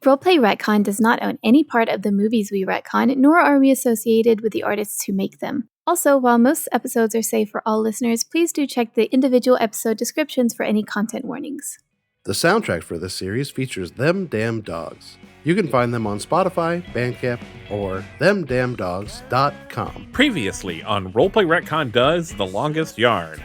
Roleplay Retcon does not own any part of the movies we retcon, nor are we associated with the artists who make them. Also, while most episodes are safe for all listeners, please do check the individual episode descriptions for any content warnings. The soundtrack for this series features Them Damn Dogs. You can find them on Spotify, Bandcamp, or themdamndogs.com. Previously on Roleplay Retcon Does The Longest Yard.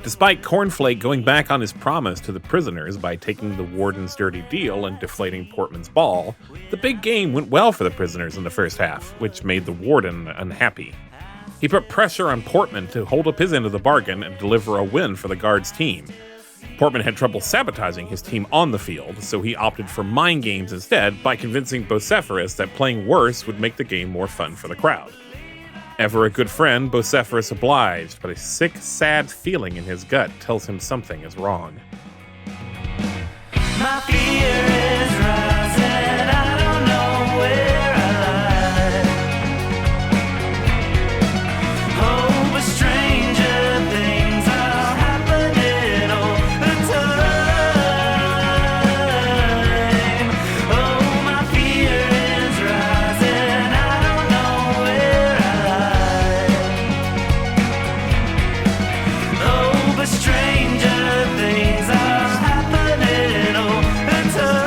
Despite Cornflake going back on his promise to the prisoners by taking the warden's dirty deal and deflating Portman's ball, the big game went well for the prisoners in the first half, which made the warden unhappy. He put pressure on Portman to hold up his end of the bargain and deliver a win for the guards' team. Portman had trouble sabotaging his team on the field, so he opted for mind games instead by convincing Bocepherous that playing worse would make the game more fun for the crowd. Ever a good friend, Bocepherous obliged, but a sick, sad feeling in his gut tells him something is wrong. My fear is rising, I don't know where I lie. Oh, but stranger things are happening all the time. Oh, my fear is rising, I don't know where I lie. Oh, but stranger things are happening all the time.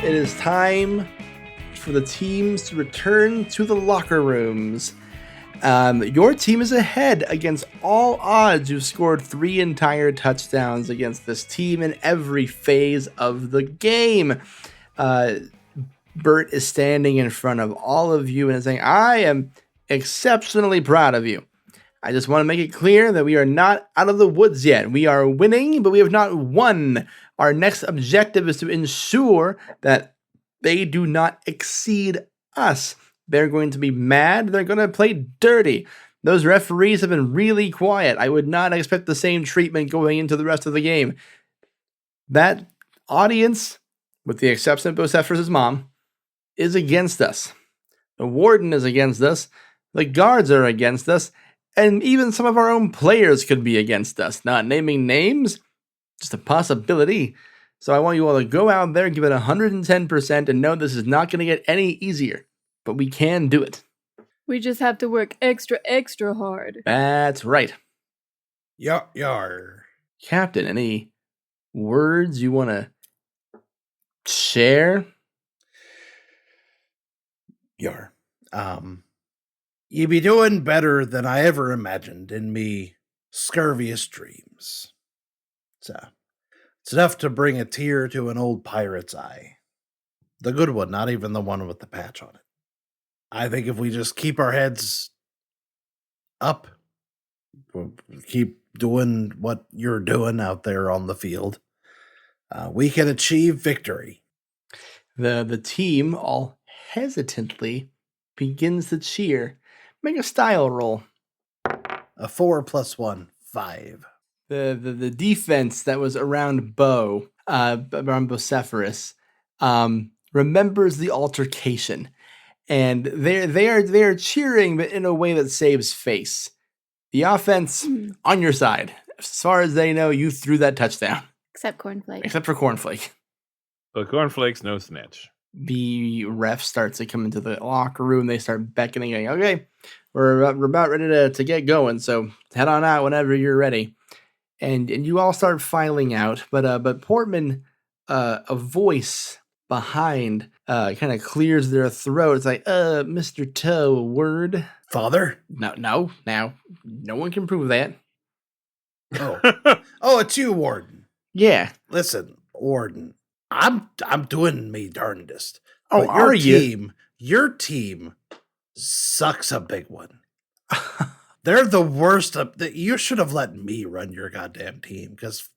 It is time for the teams to return to the locker rooms. Your team is ahead against all odds. You've scored 3 entire touchdowns against this team in every phase of the game. Bert is standing in front of all of you and is saying, I am exceptionally proud of you. I just want to make it clear that we are not out of the woods yet. We are winning, but we have not won. Our next objective is to ensure that they do not exceed us. They're going to be mad. They're going to play dirty. Those referees have been really quiet. I would not expect the same treatment going into the rest of the game. That audience, with the exception of Bocepherous' mom, is against us. The warden is against us. The guards are against us. And even some of our own players could be against us. Not naming names, just a possibility. So I want you all to go out there, give it 110%, and know this is not going to get any easier. But we can do it. We just have to work extra hard. That's right. Yar. Captain, any words you want to share? Yar. You be doing better than I ever imagined in me scurviest dreams. It's enough to bring a tear to an old pirate's eye. The good one, not even the one with the patch on it. I think if we just keep our heads up, keep doing what you're doing out there on the field, we can achieve victory. The team, all hesitantly, begins to cheer. Make a style roll. A 4 + 1, 5. The defense that was around around Bocepherous, remembers the altercation, and they are cheering, but in a way that saves face. The offense on your side. As far as they know, you threw that touchdown. Except Cornflake. Except for Cornflake. But Cornflake's no snitch. The ref starts to come into the locker room. They start beckoning, going, okay, we're about ready to get going, so head on out whenever you're ready. And you all start filing out, but Portman, a voice behind kind of clears their throat. It's like, Mr. Toe, a word. Father? No, now, no one can prove that. Oh, it's you, Warden. Yeah. Listen, Warden, I'm doing me darndest. Oh, but are you? Your team sucks a big one. They're the worst. You should have let me run your goddamn team, because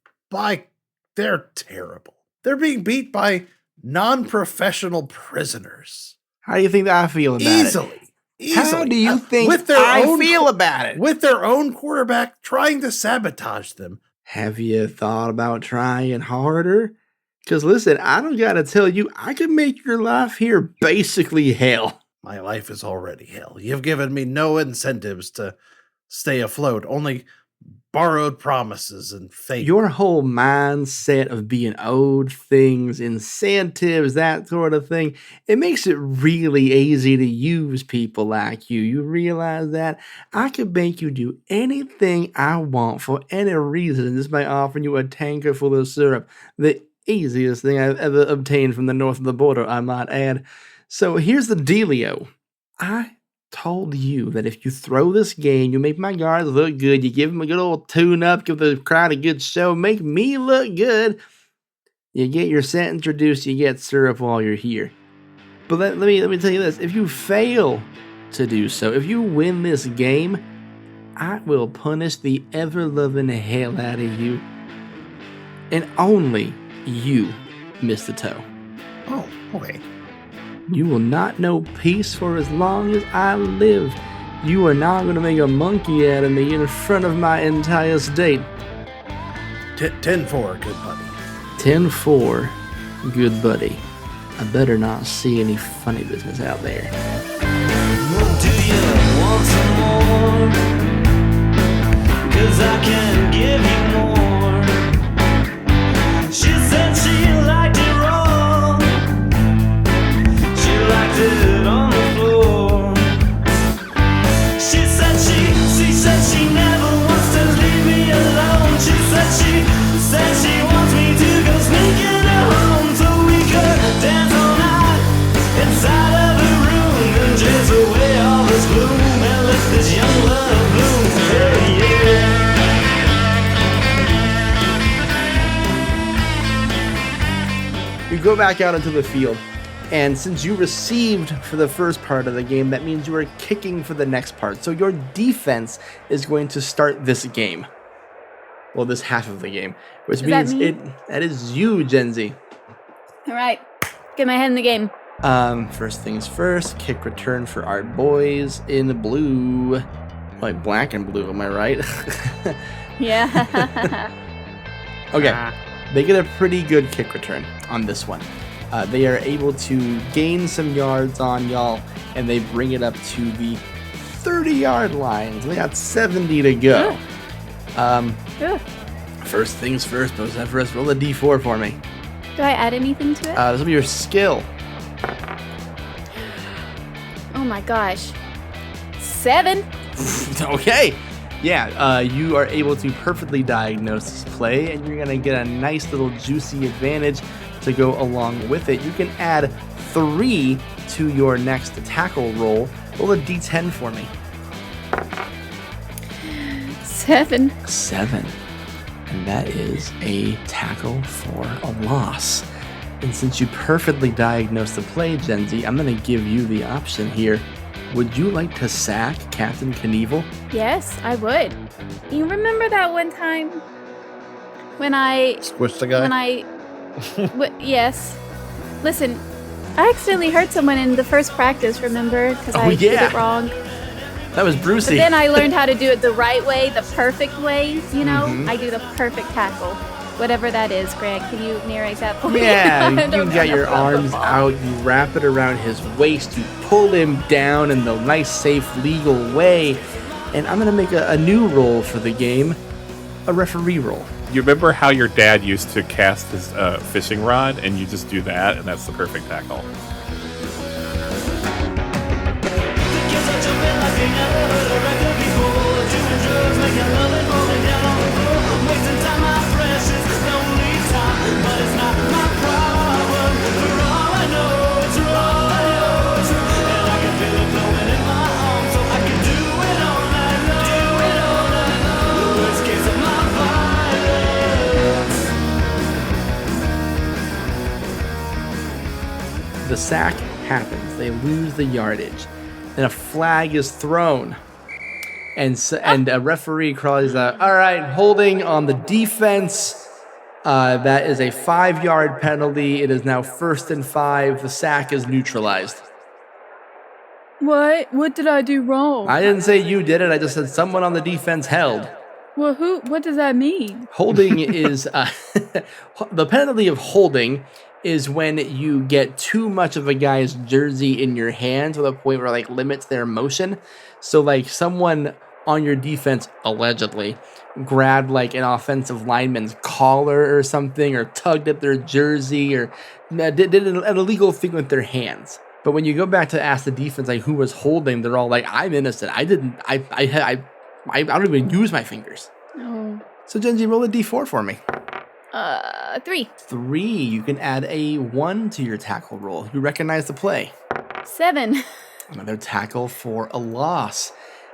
they're terrible. They're being beat by non-professional prisoners. How do you think I feel about it? Easily. How do you think I feel about it? With their own quarterback trying to sabotage them. Have you thought about trying harder? Because listen, I don't gotta tell you, I can make your life here basically hell. My life is already hell. You've given me no incentives to stay afloat, only borrowed promises and faith. Your whole mindset of being owed things, incentives, that sort of thing, it makes it really easy to use people like you. You realize that? I could make you do anything I want for any reason just by offering you a tanker full of syrup. The easiest thing I've ever obtained from the north of the border, I might add. So here's the dealio. I told you that if you throw this game, you make my guards look good, you give them a good old tune-up, give the crowd a good show, make me look good, you get your set introduced, you get syrup while you're here. But let me tell you this, if you fail to do so, if you win this game, I will punish the ever-loving hell out of you. And only you, Mr. Toe. Oh, okay. You will not know peace for as long as I live. You are not going to make a monkey out of me in front of my entire state. 10-4, good buddy. 10-4, good buddy. I better not see any funny business out there. Do you want some more? 'Cause I can give you more. She said she liked it raw. She liked it on the floor. She said she never wants to leave me alone. She said she wants me to go sneaking her home so we could dance all night inside of the room and chase away all this gloom and let this young love bloom. Hey, yeah. You go back out into the field, and since you received for the first part of the game, that means you are kicking for the next part. So your defense is going to start this game. Well, this half of the game, which means that is you, Gen Z. All right, get my head in the game. First things first, kick return for our boys in blue. Like black and blue, am I right? Yeah. Okay, they get a pretty good kick return on this one. They are able to gain some yards on y'all, and they bring it up to the 30-yard line. So they got 70 to go. First things first, Bocepherous, roll a d4 for me. Do I add anything to it? This will be your skill. Oh my gosh. 7. Okay. Yeah, you are able to perfectly diagnose this play, and you're going to get a nice little juicy advantage to go along with it. You can add 3 to your next tackle roll. Roll a d10 for me. 7. 7. And that is a tackle for a loss. And since you perfectly diagnosed the play, Gen Z, I'm going to give you the option here. Would you like to sack Captain Knievel? Yes, I would. You remember that one time when I Squish the guy? yes. Listen, I accidentally hurt someone in the first practice, remember? Because I did it wrong. That was Brucey. But then I learned how to do it the right way, the perfect way, you know? I do the perfect tackle. Whatever that is, Grant, can you narrate that for me? Yeah, you got your arms out, you wrap it around his waist, you pull him down in the nice, safe, legal way. And I'm going to make a new roll for the game, a referee roll. You remember how your dad used to cast his fishing rod, and you just do that, and that's the perfect tackle. The sack happens. They lose the yardage. Then a flag is thrown. And a referee cries out, all right, holding on the defense. That is a 5-yard penalty. It is now 1st and 5. The sack is neutralized. What? What did I do wrong? I didn't say you did it. I just said someone on the defense held. Well, what does that mean? Holding is the penalty of holding is when you get too much of a guy's jersey in your hand to the point where like limits their motion. So like someone on your defense, allegedly, grabbed like an offensive lineman's collar or something, or tugged at their jersey, or did an illegal thing with their hands. But when you go back to ask the defense like who was holding, they're all like, "I'm innocent. I didn't. I don't even use my fingers." Oh. So Genji, roll a d4 for me. 3. 3. You can add a 1 to your tackle roll. You recognize the play. 7. Another tackle for a loss.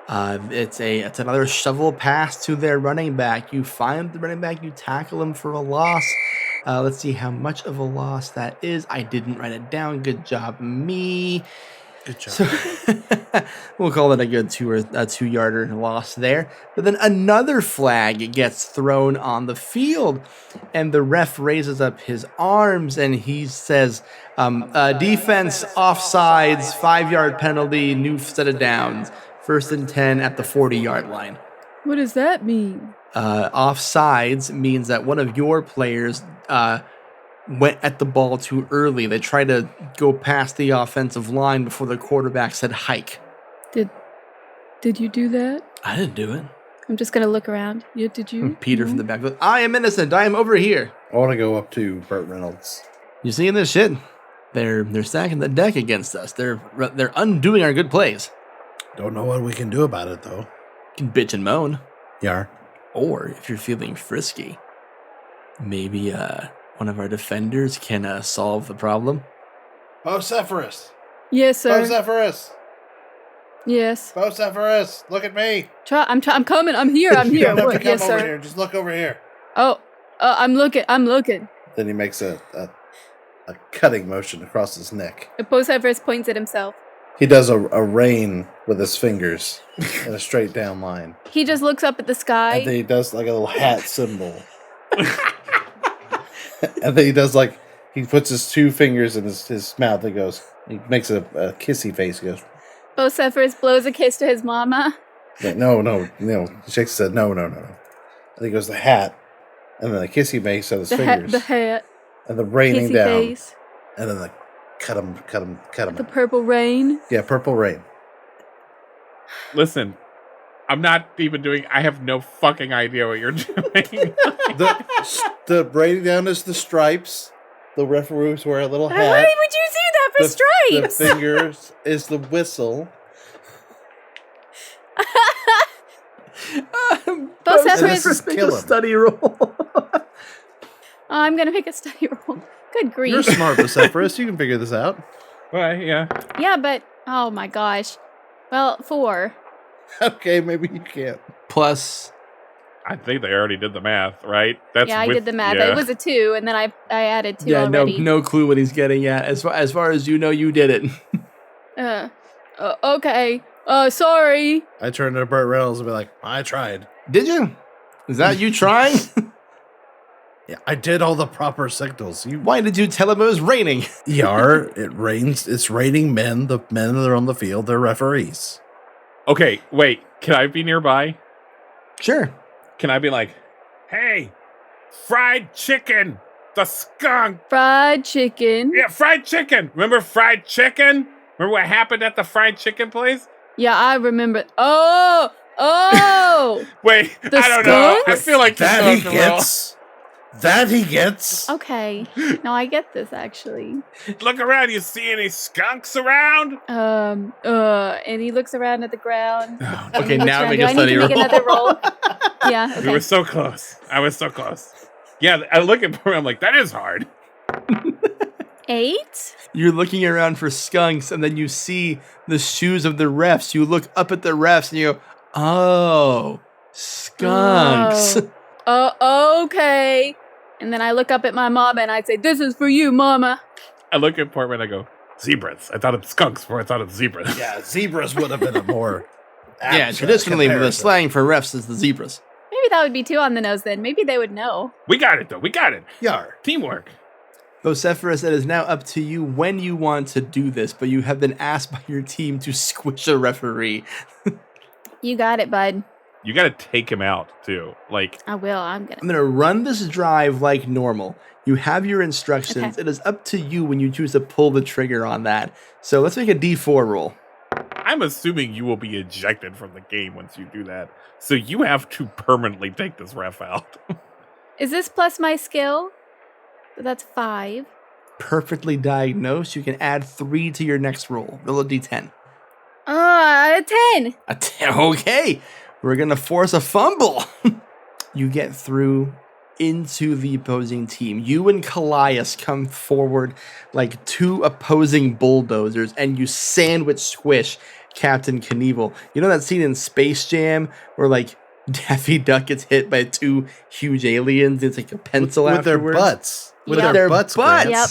It's another shovel pass to their running back. You find the running back, you tackle him for a loss. Let's see how much of a loss that is. I didn't write it down. Good job, me. Good job. So we'll call it a good 2-yarder loss there. But then another flag gets thrown on the field, and the ref raises up his arms and he says, defense, offsides, 5-yard penalty, new set of downs. 1st and 10 at the 40-yard line. What does that mean? Offsides means that one of your players went at the ball too early. They tried to go past the offensive line before the quarterback said hike. Did you do that? I didn't do it. I'm just gonna look around. Yeah, did you? Peter from the back goes, I am innocent. I am over here. I want to go up to Burt Reynolds. You seeing this shit? They're stacking the deck against us. They're undoing our good plays. Don't know what we can do about it, though. You can bitch and moan. Yar. Or if you're feeling frisky, maybe one of our defenders can solve the problem. Bocepherous. Yes, sir. Bocepherous. Yes. Bocepherous. Look at me. I'm coming. I'm here. I'm You here. don't have to What? come Yes, over sir. here. Just look over here. Oh, I'm looking. Then he makes a cutting motion across his neck. Bocepherous points at himself. He does a rain with his fingers in a straight down line. He just looks up at the sky. And then he does like a little hat symbol. And then he does like, he puts his 2 fingers in his mouth and goes, he makes a kissy face. He goes, Bocepherous blows a kiss to his mama. like, no. He shakes his head, no. And he goes, the hat. And then the kissy face of his fingers. The hat. And the raining Kissy down. face. And then the cut him. The purple rain. Yeah, purple rain. Listen, I'm not even doing. I have no fucking idea what you're doing. The raining down is the stripes. The referees wear a little hat. Why would you do that for stripes? The fingers is the whistle. Bocepherous. This is Make kill a him. study roll. I'm gonna make a study roll. Good grief. You're smart, Bocepherous. You can figure this out. Well, yeah. Yeah, but oh my gosh. Well, 4. Okay, maybe you can't. Plus, I think they already did the math, right? That's I did the math. Yeah. It was a 2, and then I added 2 yeah, already. no clue what he's getting at. As far as you know, you did it. Okay. Sorry. I turn to Burt Reynolds and be like, I tried. Did you? Is that you trying? Yeah, I did all the proper signals. Why did you tell him it was raining? Yar, it rains. It's raining men. The men that are on the field, they're referees. Okay, wait. Can I be nearby? Sure. Can I be like, hey, fried chicken, the skunk. Fried chicken. Yeah, fried chicken. Remember fried chicken? Remember what happened at the fried chicken place? Yeah, I remember. Oh! Wait, The I don't know. I skunks? feel like this That he is a little- gets. That he gets. Okay. No, I get this actually. Look around. You see any skunks around? And he looks around at the ground. Okay, now Do make I a need study to make roll. another roll? Yeah. We Okay. were so close. I was so close. Yeah, I look at her. I'm like, that is hard. 8. You're looking around for skunks, and then you see the shoes of the refs. You look up at the refs, and you go, oh, skunks. Okay. And then I look up at my mama and I say, "This is for you, mama." I look at Portman. I go, zebras. I thought of skunks before I thought of zebras. Yeah, zebras would have been a more. Yeah, apt, traditionally, the comparison. slang for refs is the zebras. Maybe that would be too on the nose then. Maybe they would know. We got it, though. We got it. Yar. Teamwork. Bocepherous, it is now up to you when you want to do this, but you have been asked by your team to squish a referee. You got it, bud. You got to take him out, too. Like, I will. I'm gonna. I'm going to run this drive like normal. You have your instructions. Okay. It is up to you when you choose to pull the trigger on that. So let's make a D4 roll. I'm I'm assuming you will be ejected from the game once you do that. So you have to permanently take this ref out. Is this plus my skill? So that's 5. Perfectly diagnosed. You can add 3 to your next roll. Roll a d10. 10. A 10. Okay. We're going to force a fumble. You get through into the opposing team. You and Callias come forward like 2 opposing bulldozers, and you sandwich squish Captain Knievel. You know that scene in Space Jam where like Daffy Duck gets hit by 2 huge aliens? It's like a pencil with their afterwards. butts. With Yep. their butts. Grants. Yep.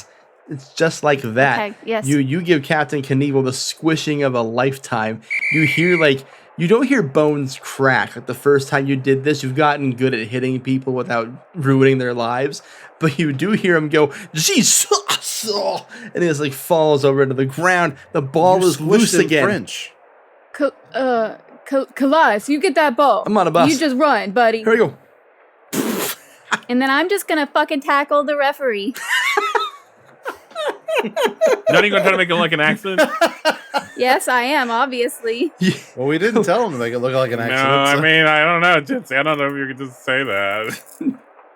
It's just like that. Okay, yes. You give Captain Knievel the squishing of a lifetime. You hear you don't hear bones crack. Like the first time you did this, you've gotten good at hitting people without ruining their lives. But you do hear him go, Jesus! And he just like falls over to the ground. The ball You is loose squished in again. French. Callias, you get that ball. I'm on a bus. You just run, buddy. Here we go. And then I'm just gonna fucking tackle the referee. Not even going to try to make it look like an accident? Yes, I am, obviously. Well, we didn't tell him to make it look like an No, accident. I mean, I don't know, Jitsi. I don't know if you could just say that.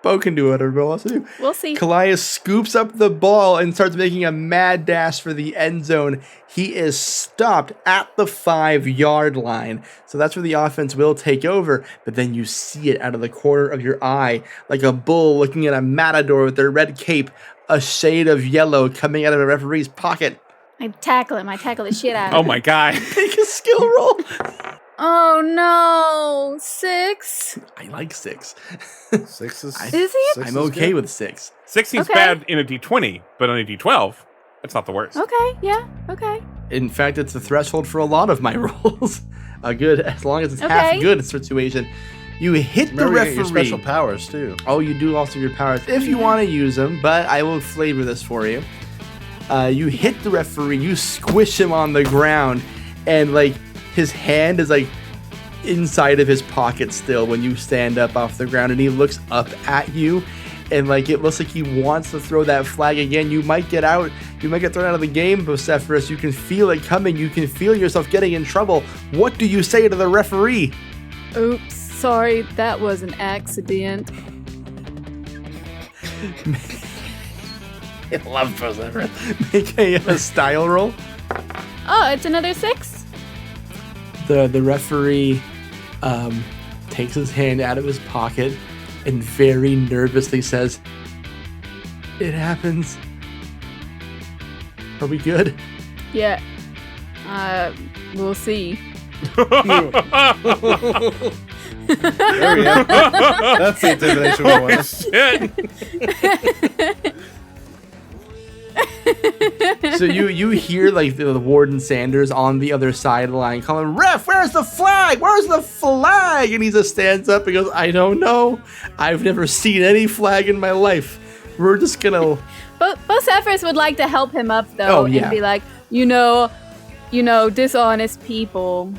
Bo can do whatever Bo wants to do. We'll see. Callias scoops up the ball and starts making a mad dash for the end zone. He is stopped at the 5-yard line. So that's where the offense will take over. But then you see it out of the corner of your eye, like a bull looking at a matador with their red cape, a shade of yellow coming out of a referee's pocket. I tackle him. I tackle the shit out of Oh him. my god. Make a skill roll. Oh no. 6. I like 6. 6 is. Is he? 6 I'm is okay good. with 6. 16's Okay. bad in a d20, but on a d12, it's not the worst. Okay, yeah, okay. In fact, it's the threshold for a lot of my rolls. A good, as long as it's Okay. half good situation. You hit the Remember, you get referee. your special powers too. Oh, you do also your powers if you want to use them, but I will flavor this for you. You hit the referee, you squish him on the ground, and like his hand is like inside of his pocket still when you stand up off the ground, and he looks up at you, and like it looks like he wants to throw that flag again. You might get out, you might get thrown out of the game, Bocepherous. You can feel it coming, you can feel yourself getting in trouble. What do you say to the referee? Oops, sorry, that was an accident. I love Bocepherous. Make a style roll. Oh, it's another 6? The referee takes his hand out of his pocket and very nervously says, "It happens. Are we good?" Yeah. We'll see. There we go. That's the intimidation we want. Shit. So you hear like the Warden Sanders on the other side of the line calling, "Ref, where's the flag? Where's the flag?" And he just stands up and goes, "I don't know. I've never seen any flag in my life. We're just gonna." Bocepherous would like to help him up, though, Oh, yeah. and be like, you know, dishonest people,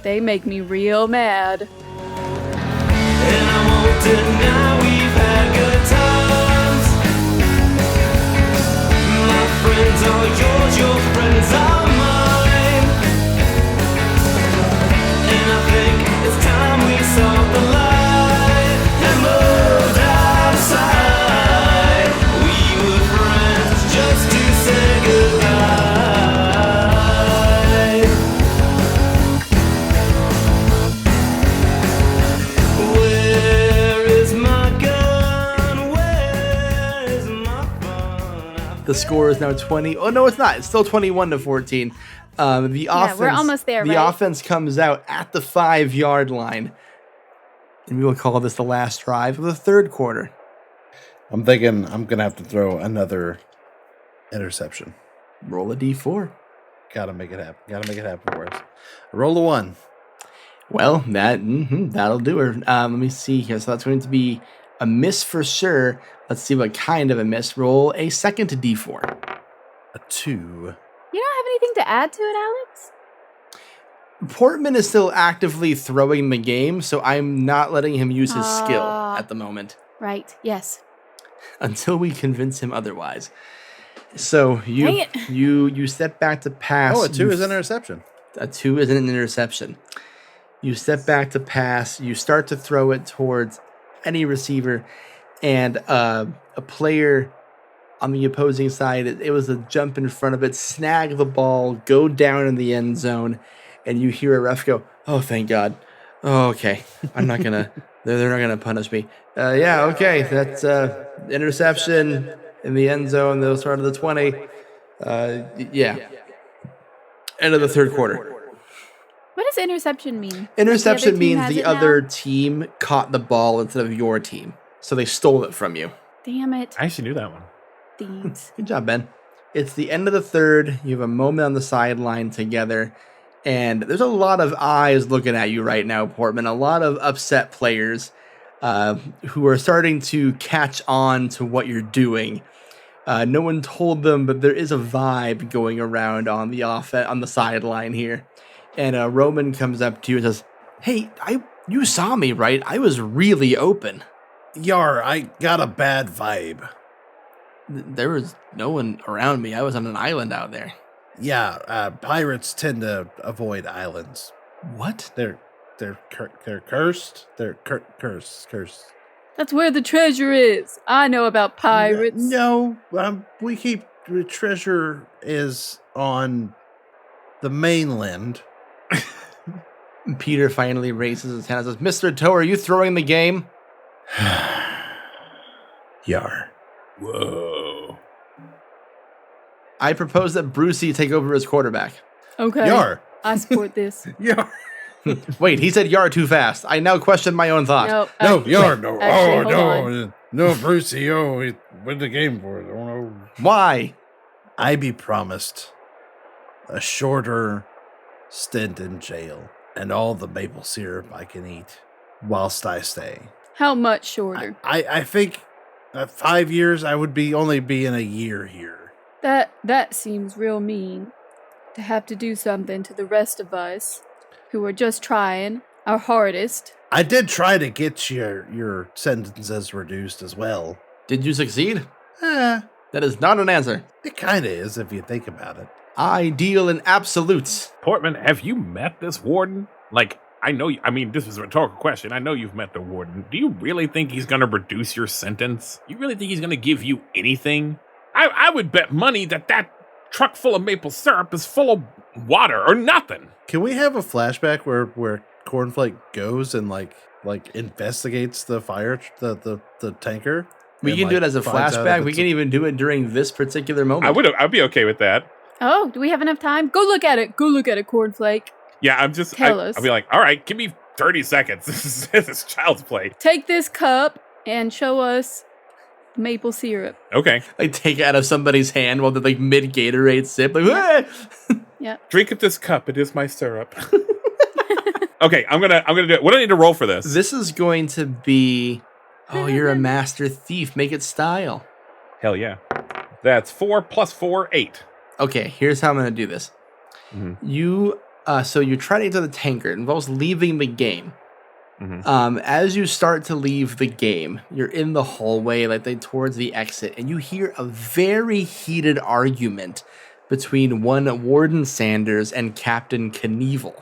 they make me real mad. And I won't deny we've had good times. My friends are yours, your friends are mine. And I think it's time we saw the light and moved outside. We were friends just to say goodbye. Where is my gun? Where is my fun? The score is now 20. Oh, no, it's not. It's still 21-14. The offense, we're almost there, The right? offense comes out at the 5-yard line. And we will call this the last drive of the third quarter. I'm thinking I'm gonna have to throw another interception. Roll a d4. Gotta make it happen. Gotta make it happen for us. Roll a 1. Well, that'll do her. Let me see here. So that's going to be a miss for sure. Let's see what kind of a miss. Roll a second to d4. A 2. You don't have anything to add to it, Alex? Portman is still actively throwing the game, so I'm not letting him use his skill Ah. at the moment Right, yes. until we convince him otherwise. So Dang it. you step back to pass. Oh, a 2 You is an interception. A 2 is an interception. You step back to pass. You start to throw it towards any receiver, and a player on the opposing side, it was a jump in front of it, snag the ball, go down in the end zone, and you hear a ref go, "Oh, thank God. Oh, okay. I'm not going to, they're not going to punish me. Yeah, okay. That's interception in the end zone. They'll start of the 20. Yeah. End of the third quarter. What does interception mean? Interception means has the it now? other team caught the ball instead of your team. So they stole it from you. Damn it. I actually knew that one. Thieves. Good job, Ben. It's the end of the third. You have a moment on the sideline together. And there's a lot of eyes looking at you right now, Portman. A lot of upset players who are starting to catch on to what you're doing. No one told them, but there is a vibe going around on the sideline here. And Roman comes up to you and says, "Hey, you saw me, right? I was really open." Yar, I got a bad vibe. There was no one around me. I was on an island out there. Yeah, pirates tend to avoid islands. What? They're cursed. They're cursed. That's where the treasure is. I know about pirates. No, we keep the treasure is on the mainland. Peter finally raises his hand and says, "Mr. Toe, are you throwing the game?" Yar. Whoa. I propose that Brucey take over as quarterback. Okay. Yar. I support this. Yar. Wait, he said "yar" too fast. I now question my own thought. No, Yar, no. Actually, Oh, hold no. No, Brucey, he win the game for it. Oh, no. Why? I be promised a shorter stint in jail and all the maple syrup I can eat whilst I stay. How much shorter? I think 5 years I would only be in a year here. That seems real mean. To have to do something to the rest of us who are just trying our hardest. I did try to get your sentences reduced as well. Did you succeed? Eh, That is not an answer. it kind of is if you think about it. I deal in absolutes. Portman, have you met this warden? Like, this is a rhetorical question. I know you've met the warden. Do you really think he's going to reduce your sentence? You really think he's going to give you anything? I would bet money that truck full of maple syrup is full of water or nothing. Can we have a flashback where Cornflake goes and like investigates the fire, the tanker? We and, can do it as a finds out flashback. if We it's can even do it during this particular moment. I'd be okay with that. Oh, do we have enough time? Go look at it, Cornflake. Yeah, Tell us. I'll be like, all right, give me 30 seconds. This is child's play. Take this cup and show us maple syrup. Okay. Like take it out of somebody's hand while they're like mid Gatorade sip. Like, "Ah!" Yeah. Drink of this cup. It is my syrup. Okay, I'm gonna do it. What do I need to roll for this? This is going to be. Oh, you're a master thief. Make it style. Hell yeah. That's 4 + 4, 8. Okay, here's how I'm going to do this. Mhm. So you're trying to get to the tanker. It involves leaving the game. Mhm. As you start to leave the game, you're in the hallway, towards the exit, and you hear a very heated argument between one Warden Sanders and Captain Knievel.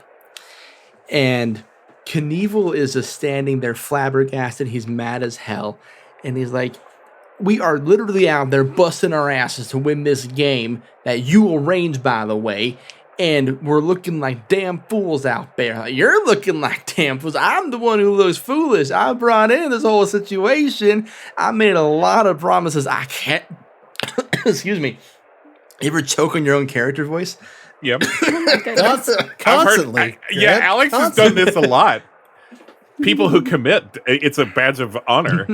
And Knievel is just standing there flabbergasted. He's mad as hell. And he's like, "We are literally out there busting our asses to win this game that you arranged, by the way. And we're looking like damn fools out there." Like, "You're looking like damn fools. I'm the one who looks foolish. I brought in this whole situation. I made a lot of promises. I can't." Excuse me. You ever choke on your own character voice? Yep. Constantly. Yeah, Greg, Alex has done this a lot. People who commit, it's a badge of honor.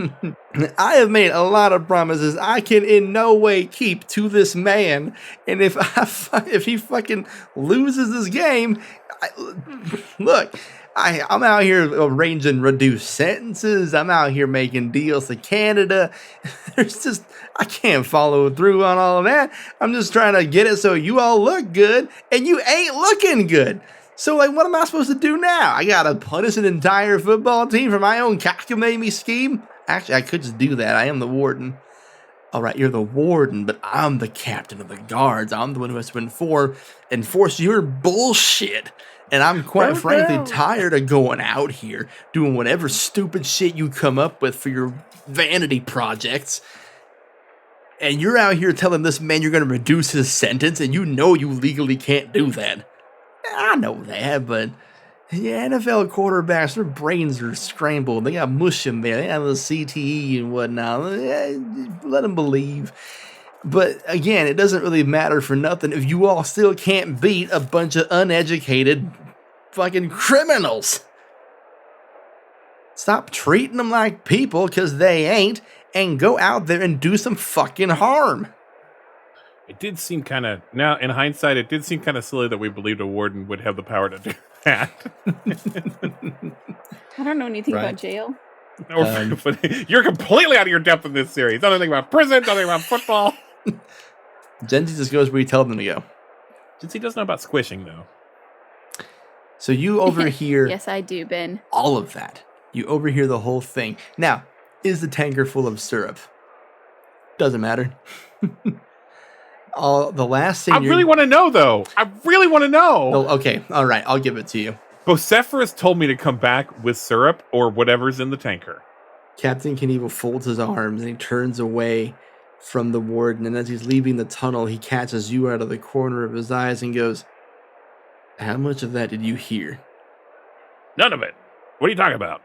"I have made a lot of promises I can in no way keep to this man, and if he fucking loses this game, I'm out here arranging reduced sentences. I'm out here making deals to Canada. I can't follow through on all of that. I'm just trying to get it so you all look good, and you ain't looking good. So, what am I supposed to do now? I gotta punish an entire football team for my own cockamamie scheme? Actually, I could just do that. I am the warden. All right, you're the warden, but I'm the captain of the guards. I'm the one who has to enforce your bullshit. And I'm quite frankly tired of going out here doing whatever stupid shit you come up with for your vanity projects. And you're out here telling this man you're going to reduce his sentence, and you know you legally can't do that. I know that, but yeah, NFL quarterbacks, their brains are scrambled. They got mush in there. They have the CTE and whatnot. Let them believe. But again, it doesn't really matter for nothing if you all still can't beat a bunch of uneducated fucking criminals. Stop treating them like people, because they ain't, and go out there and do some fucking harm. It did seem kind of, now in hindsight, it did seem kind of silly that we believed a warden would have the power to do that. I don't know anything about jail. You're completely out of your depth in this series. Nothing about prison, nothing about football. Gen Z just goes where you tell them to go. Gen Z doesn't know about squishing, though. So you overhear... Yes, I do, Ben. All of that. You overhear the whole thing. Now, is the tanker full of syrup? Doesn't matter. The last thing I really want to know, though. I really want to know. Oh, okay, all right, I'll give it to you. Bocepherous told me to come back with syrup or whatever's in the tanker. Captain Knievel folds his arms and he turns away from the warden, and as he's leaving the tunnel, he catches you out of the corner of his eyes and goes, "How much of that did you hear?" None of it. What are you talking about?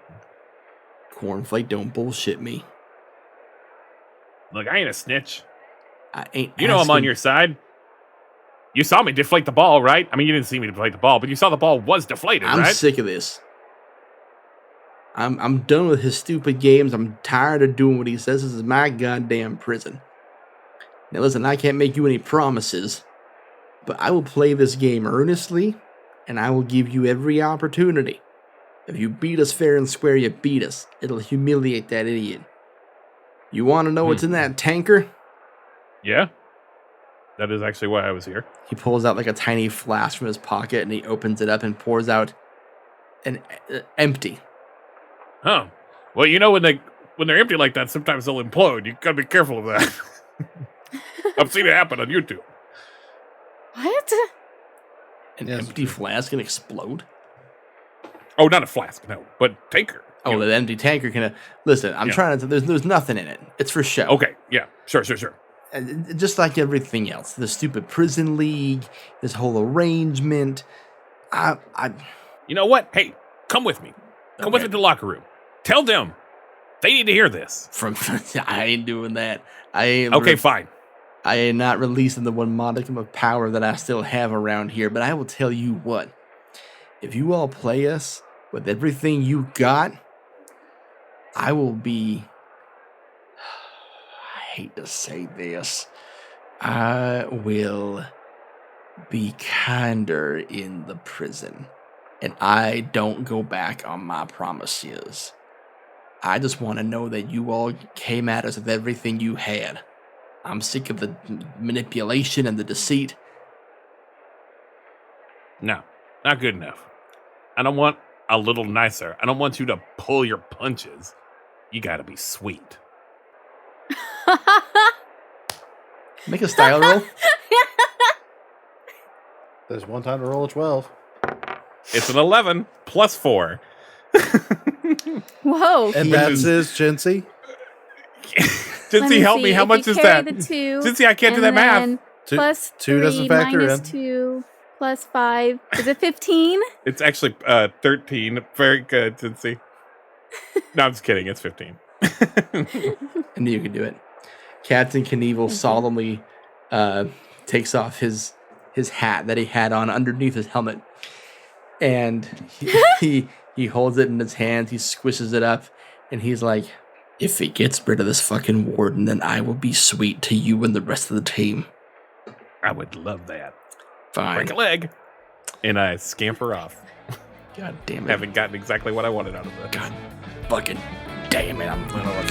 Cornflake, don't bullshit me. Look, I ain't a snitch. I ain't. You know I'm on your side. You saw me deflate the ball, right? I mean, you didn't see me deflate the ball, but you saw the ball was deflated, right? I'm sick of this. I'm done with his stupid games. I'm tired of doing what he says. This is my goddamn prison. Now listen, I can't make you any promises, but I will play this game earnestly, and I will give you every opportunity. If you beat us fair and square, you beat us. It'll humiliate that idiot. You want to know what's in that tanker? Yeah. That is actually why I was here. He pulls out like a tiny flask from his pocket, and he opens it up and pours out an empty. Huh. Well, you know, when they're empty like that, sometimes they'll implode. You gotta be careful of that. I've seen it happen on YouTube. What? An empty flask can explode? Oh, not a flask, no, but tanker. Oh, the empty tanker can... Listen, I'm trying to... There's nothing in it. It's for show. Okay, yeah, sure. Just like everything else. The stupid prison league, this whole arrangement. You know what? Hey, come with me. Come with me to the locker room. Tell them. They need to hear this. I ain't doing that. I ain't... Okay, fine. I am not releasing the one modicum of power that I still have around here, but I will tell you what. If you all play us with everything you got, I will be... I hate to say this. I will be kinder in the prison. And I don't go back on my promises. I just want to know that you all came at us with everything you had. I'm sick of the manipulation and the deceit. No, not good enough. I don't want a little nicer. I don't want you to pull your punches. You gotta be sweet. Make a style roll. There's one time to roll a 12. It's an 11 plus 4. Whoa. And that's his Jincy. Jincy, help me. How much is that? Jincy, I can't do that math. Plus 2 3 doesn't factor minus in. 2 plus 5. Is it 15? It's actually 13. Very good, Jincy. No, I'm just kidding. It's 15. I knew you could do it. Captain Knievel solemnly takes off his hat that he had on underneath his helmet. And he holds it in his hands, he squishes it up, and he's like, "If he gets rid of this fucking warden, then I will be sweet to you and the rest of the team." I would love that. Fine. Break a leg. And I scamper off. God damn it. Haven't gotten exactly what I wanted out of it. God fucking damn it. I'm gonna look.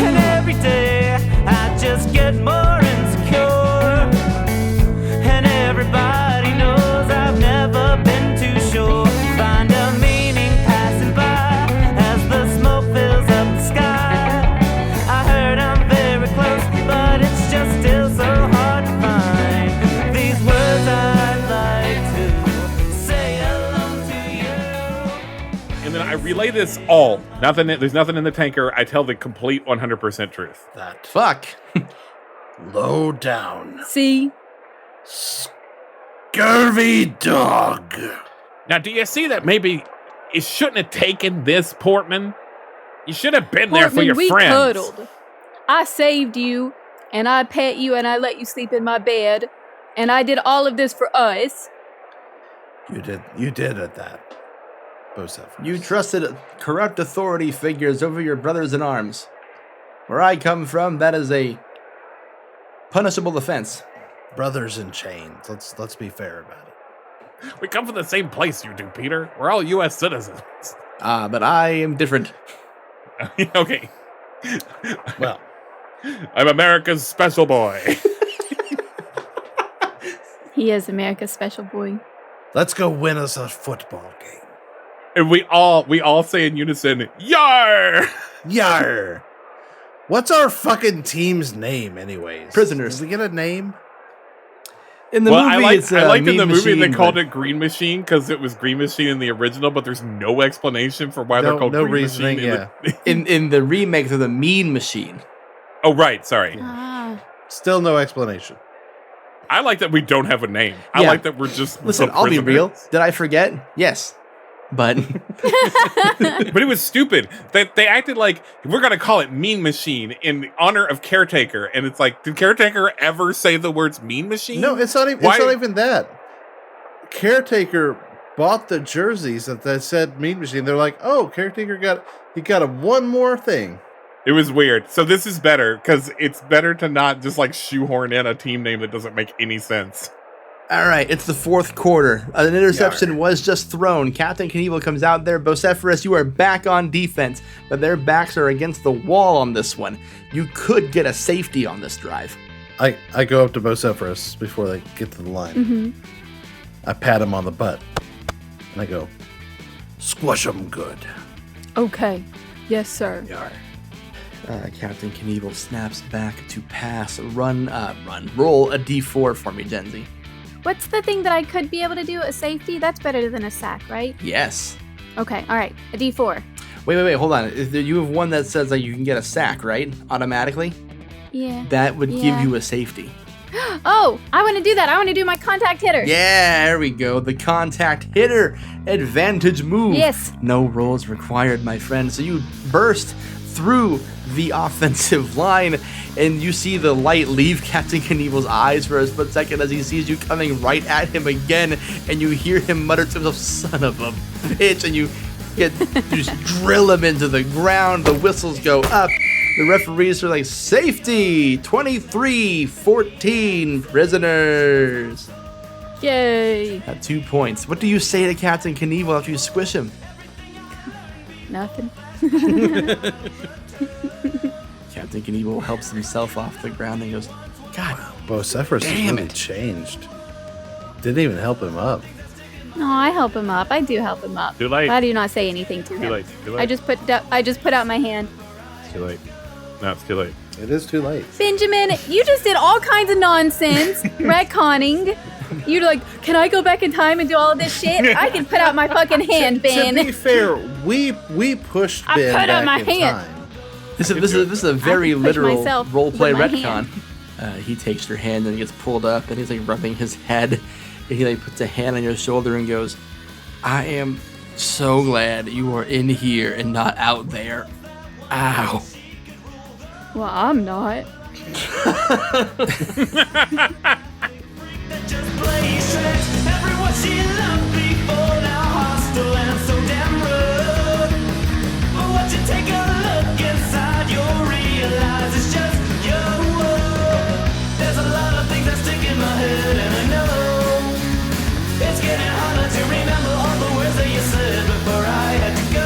And every day I just get more insecure. And everybody knows I've never been too sure. Find a meaning passing by as the smoke fills up the sky. I heard lay this all. Nothing. There's nothing in the tanker. I tell the complete 100% truth. That Fuck. low down, See? scurvy dog. Now, do you see that maybe you shouldn't have taken this, Portman? You should have been there for Portman, your we friends. cuddled. I saved you, and I pet you, and I let you sleep in my bed, and I did all of this for us. You did at that, Bocepherous. You trusted corrupt authority figures over your brothers in arms. Where I come from, that is a punishable offense. brothers in chains. Let's be fair about it. We come from the same place you do, Peter. We're all U.S. citizens. But I am different. Okay. Well, I'm America's special boy. He is America's special boy. let's go win us a football game. And we all say in unison, Yar! Yar! What's our fucking team's name, anyways? Prisoners. Did we get a name? In the Well, movie, it's I liked in the Mean movie Machine, they called but it Green Machine because it was Green Machine in the original, but there's no explanation for why they're called no Green reasoning, Machine. in the remake, they're the Mean Machine. Oh, right. Sorry. Ah. Still no explanation. I like that we don't have a name. I Yeah. like that we're just Listen, the I'll be real. prisoners. Did I forget? Yes. But But it was stupid that they acted like we're gonna call it Mean Machine in honor of Caretaker, and it's like, did Caretaker ever say the words Mean Machine? No, it's not even. Why- It's not even that. Caretaker bought the jerseys that said Mean Machine. They're like, oh, Caretaker got a one more thing. It was weird. So this is better because it's better to not just like shoehorn in a team name that doesn't make any sense. all right, it's the fourth quarter. An interception was just thrown. Captain Knievel comes out there. Bocepherous, you are back on defense, but their backs are against the wall on this one. You could get a safety on this drive. I go up to Bocepherous before they get to the line. Mm-hmm. I pat him on the butt. And I go, squash him good. Okay. Yes, sir. Yar. Captain Knievel snaps back to pass. Roll a d4 for me, Genzi. What's the thing that I could be able to do? A safety? That's better than a sack, right? Yes. Okay, all right. A D4. Wait, hold on. You have one that says that you can get a sack, right? Automatically? Yeah. That would give Yeah. you a safety. Oh, I want to do that. I want to do my contact hitter. Yeah, there we go. The contact hitter advantage move. Yes. No rolls required, my friend. So you burst through the offensive line, and you see the light leave Captain Knievel's eyes for a split second as he sees you coming right at him again, and you hear him mutter to himself, son of a bitch, and you just drill him into the ground. The whistles go up. The referees are like, safety, 23-14, prisoners. Yay. At 2 points. What do you say to Captain Knievel after you squish him? Nothing. Captain Knievel helps himself off the ground and goes, God, Bocepherous has Damn really it. changed. Didn't even help him up. No, I help him up. I do help him up. Too late. I do not say anything to Too him. late. Too late. I just put out my hand. It's too late. No, it's too late. It is too late. Benjamin, you just did all kinds of nonsense, retconning. You're like, can I go back in time and do all of this shit? I can put out my fucking hand, Ben. To be fair, we pushed I Ben put out back my in hand. time. this is a very can push literal myself roleplay with my retcon. He takes your hand and he gets pulled up and he's like rubbing his head. And he like puts a hand on your shoulder and goes, I am so glad you are in here and not out there. Ow. Well, I'm not. That just plays tricks. Everyone she loved before now hostile and so damn rude. But once you take a look inside, you'll realize it's just your world. There's a lot of things that stick in my head, and I know it's getting harder to remember all the words that you said before I had to go.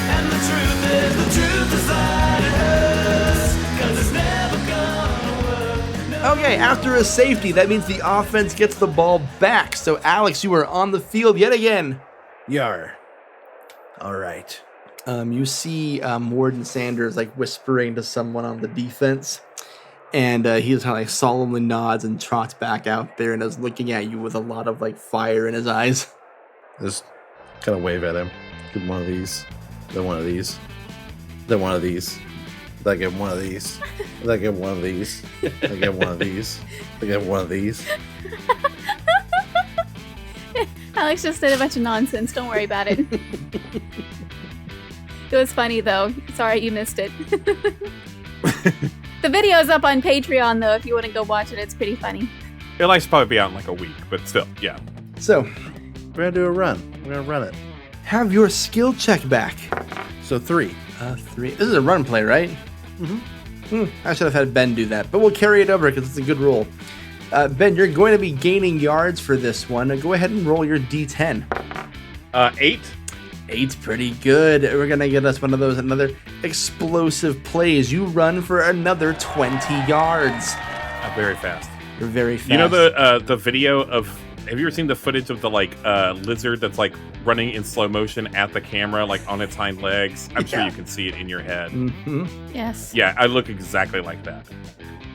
And the truth is that it hurts, 'cause it's never gonna work. Okay, after a safety, that means the offense gets the ball back. So Alex, you are on the field yet again. Yar. All right. You see Warden Sanders like whispering to someone on the defense, and he just kind of like solemnly nods and trots back out there and is looking at you with a lot of like fire in his eyes. Is Kind of wave at him. Give him one of these. Then one of these. Then one of these. Then I give him one of these. Then I give him one of these. Then I give him one of these. I give him one of these. Alex just did a bunch of nonsense. Don't worry about it. It was funny, though. Sorry you missed it. The video's up on Patreon, though, if you want to go watch it. It's pretty funny. It'll actually probably be out in like a week, but still, yeah. So, We're going to do a run. We're going to run it. have your skill check back. So 3. 3. This is a run play, right? I should have had Ben do that, but we'll carry it over because it's a good roll. Ben, you're going to be gaining yards for this one. Go ahead and roll your D10. 8. 8's pretty good. We're going to get us one of those, another explosive plays. You run for another 20 yards. Very fast. You're very fast. You know the video of, have you ever seen the footage of the lizard that's like running in slow motion at the camera, like on its hind legs? I'm sure you can see it in your head. Mm-hmm. Yes. Yeah, I look exactly like that.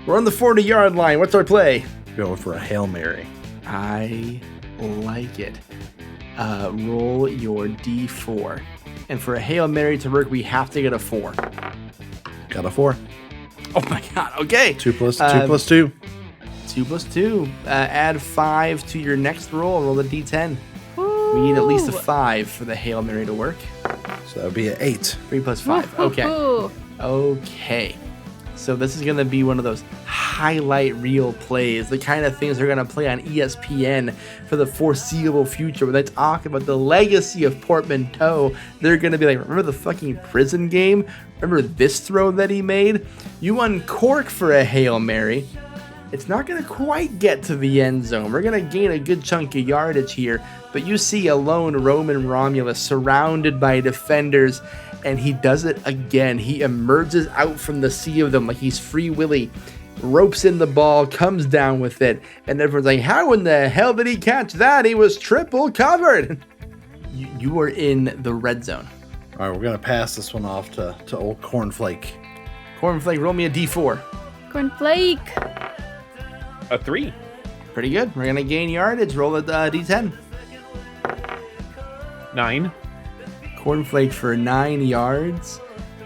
We're on the 40-yard line. What's our play? Going for a Hail Mary. I like it. Roll your D4. And for a Hail Mary to work, we have to get a 4. Got a 4. Oh my god, okay. 2 plus 2. 2 plus 2. Add 5 to your next roll. Roll the D10. We need at least a 5 for the Hail Mary to work. So that would be an 8. 3 plus 5. Okay. Ooh. Okay. So this is going to be one of those highlight reel plays, the kind of things they're going to play on ESPN for the foreseeable future. When they talk about the legacy of Portman, they're going to be like, remember the fucking prison game? Remember this throw that he made? You uncork for a Hail Mary. It's not going to quite get to the end zone. We're going to gain a good chunk of yardage here, but you see a lone Roman Romulus surrounded by defenders, and he does it again. He emerges out from the sea of them like he's Free Willy, ropes in the ball, comes down with it, and everyone's like, how in the hell did he catch that? He was triple covered. You are in the red zone. All right, we're going to pass this one off to old Cornflake. Cornflake, roll me a D4. Cornflake. A 3. Pretty good. We're going to gain yardage. Roll a D10. 9. Cornflake for 9 yards.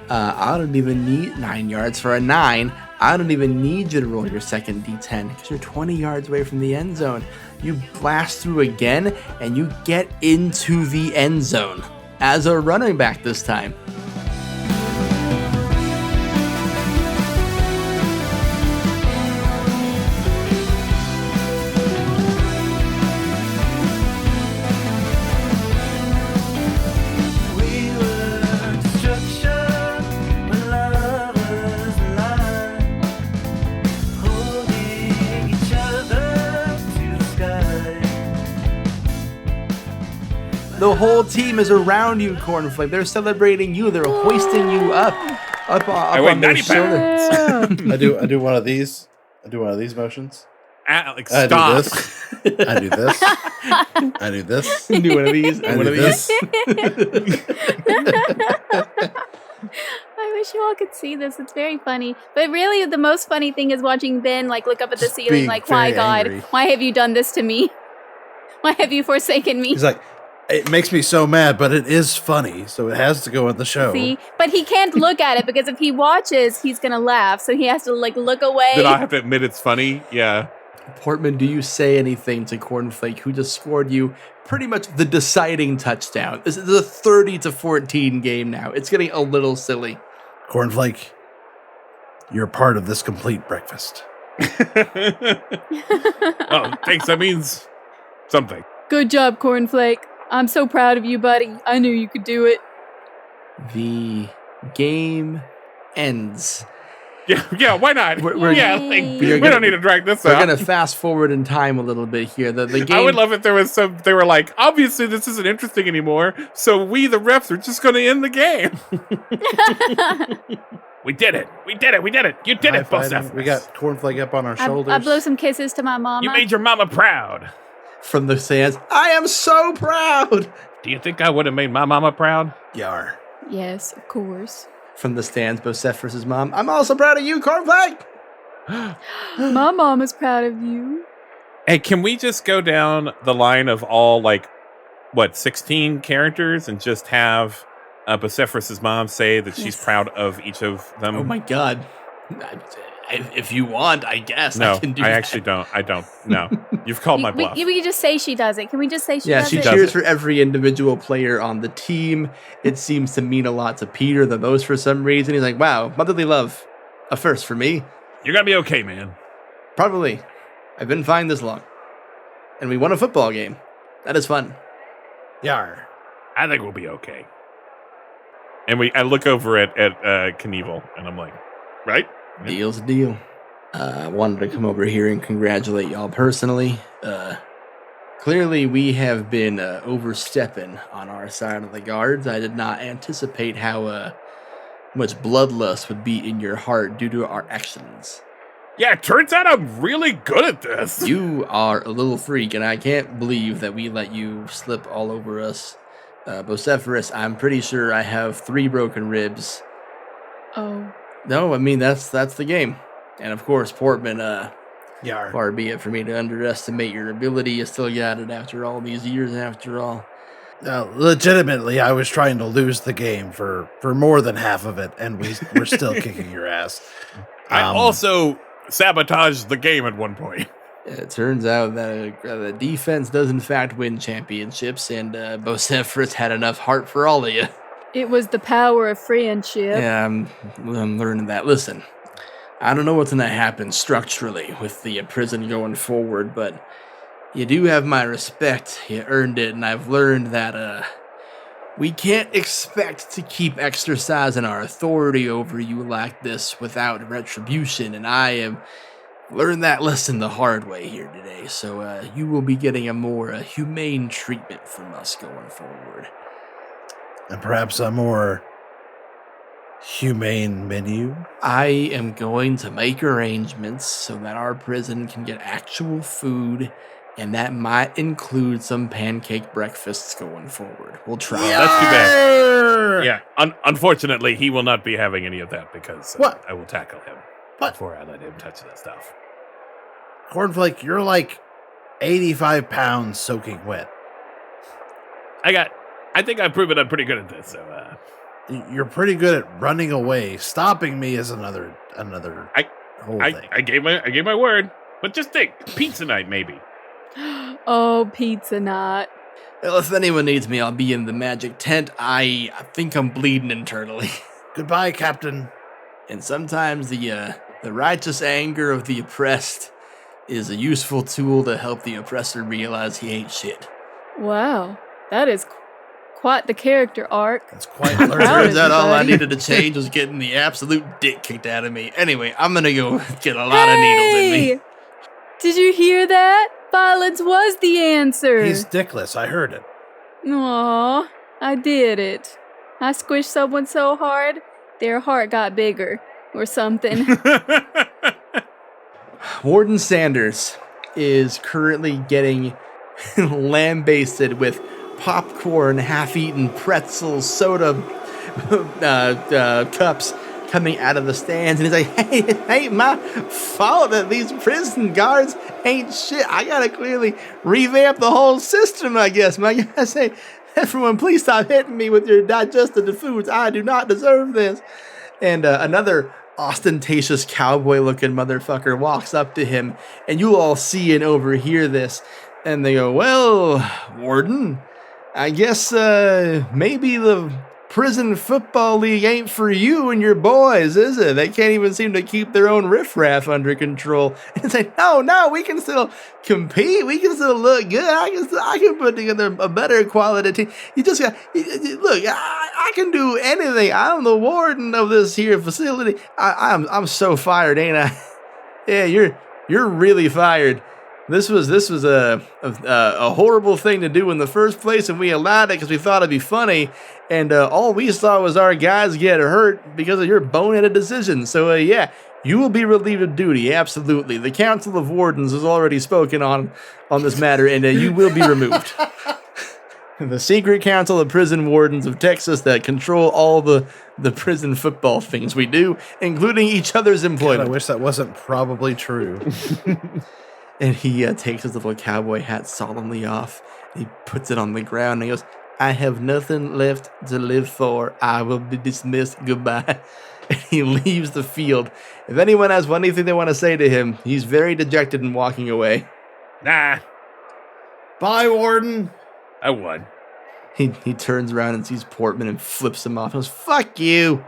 I don't even need 9 yards for a 9. I don't even need you to roll your second D10 because you're 20 yards away from the end zone. You blast through again and you get into the end zone as a running back this time. The whole team is around you, Cornflake. They're celebrating you. They're hoisting you up I weigh on their 90 shoulders. I do one of these. I do one of these motions. Alex, I stop. do this. I do this. I do this. Do one of these. I One do of these. this. I wish you all could see this. It's very funny. But really, the most funny thing is watching Ben look up at the Just ceiling being like, why, very God? angry. Why have you done this to me? Why have you forsaken me? He's like, it makes me so mad, but it is funny, so it has to go in the show. See? But he can't look at it because if he watches, he's going to laugh. So he has to look away. Did I have to admit it's funny? Yeah. Portman, do you say anything to Cornflake, who just scored you pretty much the deciding touchdown? This is a 30-14 game now. It's getting a little silly. Cornflake, you're part of this complete breakfast. Oh, thanks. That means something. Good job, Cornflake. I'm so proud of you, buddy. I knew you could do it. The game ends. Yeah, why not? We're- we don't need to drag this We're out. going to fast forward in time a little bit here. The game. I would love if there was they were like, obviously this isn't interesting anymore, so we, the refs, are just going to end the game. We did it. We did it. You did it, High-fiving. Bocepherous. We got Cornflake up on our shoulders. I blow some kisses to my mama. You made your mama proud. From the stands. I am so proud. Do you think I would have made my mama proud? Yar. Yes, of course. From the stands, Bocepherous' mom. I'm also proud of you, Cornflake. My mom is proud of you. Hey, can we just go down the line of all 16 characters and just have Bocepherous' mom say that she's proud of each of them? Oh my god. If you want, I guess No, I can do I that. actually don't. I don't. No. You've called my bluff. We can just say she does it. Can we just say she Yeah, does she it? cheers for every individual player on the team. It seems to mean a lot to Peter the most for some reason. He's like, wow, motherly love. A first for me. You're going to be okay, man. Probably. I've been fine this long. And we won a football game. That is fun. Yar. I think we'll be okay. And I look over at Knievel, and I'm like, right? Deal's a deal. I wanted to come over here and congratulate y'all personally. Clearly, we have been overstepping on our side of the guards. I did not anticipate how much bloodlust would be in your heart due to our actions. Yeah, it turns out I'm really good at this. You are a little freak, and I can't believe that we let you slip all over us. Bocepherous, I'm pretty sure I have 3 broken ribs. Oh. No, I mean, that's the game. And of course, Portman, Yar. far be it for me to underestimate your ability. You still got it after all these years, after all. Legitimately, I was trying to lose the game for more than half of it, and we're still kicking your ass. I also sabotaged the game at one point. It turns out that the defense does in fact win championships, and Bocepherous had enough heart for all of you. It was the power of friendship. Yeah, I'm learning that. Listen, I don't know what's going to happen structurally with the prison going forward, but you do have my respect. You earned it, and I've learned that we can't expect to keep exercising our authority over you like this without retribution, and I have learned that lesson the hard way here today, so you will be getting a more humane treatment from us going forward. And perhaps a more humane menu. I am going to make arrangements so that our prison can get actual food, and that might include some pancake breakfasts going forward. We'll try. That's too bad. Yeah, unfortunately, he will not be having any of that because What? I will tackle him before I let him touch that stuff. Cornflake, you're like 85 pounds soaking wet. I think I've proven I'm pretty good at this, so You're pretty good at running away. Stopping me is another whole thing. I gave my word. But just think, pizza night maybe. Oh, pizza night. Well, if anyone needs me, I'll be in the magic tent. I think I'm bleeding internally. Goodbye, Captain. And sometimes the righteous anger of the oppressed is a useful tool to help the oppressor realize he ain't shit. Wow, that is quite the character arc. That's quite proud learned. of Turns out all I buddy. needed to change was getting the absolute dick kicked out of me. Anyway, I'm gonna go get a lot of needles in me. Did you hear that? Violence was the answer. He's dickless. I heard it. Aw, I did it. I squished someone so hard, their heart got bigger. Or something. Warden Sanders is currently getting lambasted with popcorn, half-eaten pretzels, soda cups coming out of the stands, and he's like, hey, it ain't my fault that these prison guards ain't shit. I gotta clearly revamp the whole system, I guess. My guy say, everyone, please stop hitting me with your digestive foods. I do not deserve this. And another ostentatious cowboy-looking motherfucker walks up to him, and you all see and overhear this, and they go, well, Warden, I guess maybe the prison football league ain't for you and your boys, is it? They can't even seem to keep their own riffraff under control. And it's like, no, we can still compete. We can still look good. I can put together a better quality team. You just got look. I can do anything. I'm the warden of this here facility. I'm so fired, ain't I? Yeah, you're really fired. This was a horrible thing to do in the first place, and we allowed it because we thought it'd be funny, and all we saw was our guys get hurt because of your boneheaded decision. So yeah, you will be relieved of duty, absolutely. The Council of Wardens has already spoken on this matter, and you will be removed. The Secret Council of Prison Wardens of Texas that control all the prison football things we do, including each other's employment. God, I wish that wasn't probably true. And he takes his little cowboy hat solemnly off. He puts it on the ground and he goes, I have nothing left to live for. I will be dismissed. Goodbye. And he leaves the field. If anyone has anything they want to say to him, he's very dejected and walking away. Nah, Bye, Warden. I would. He turns around and sees Portman and flips him off. He goes, fuck you.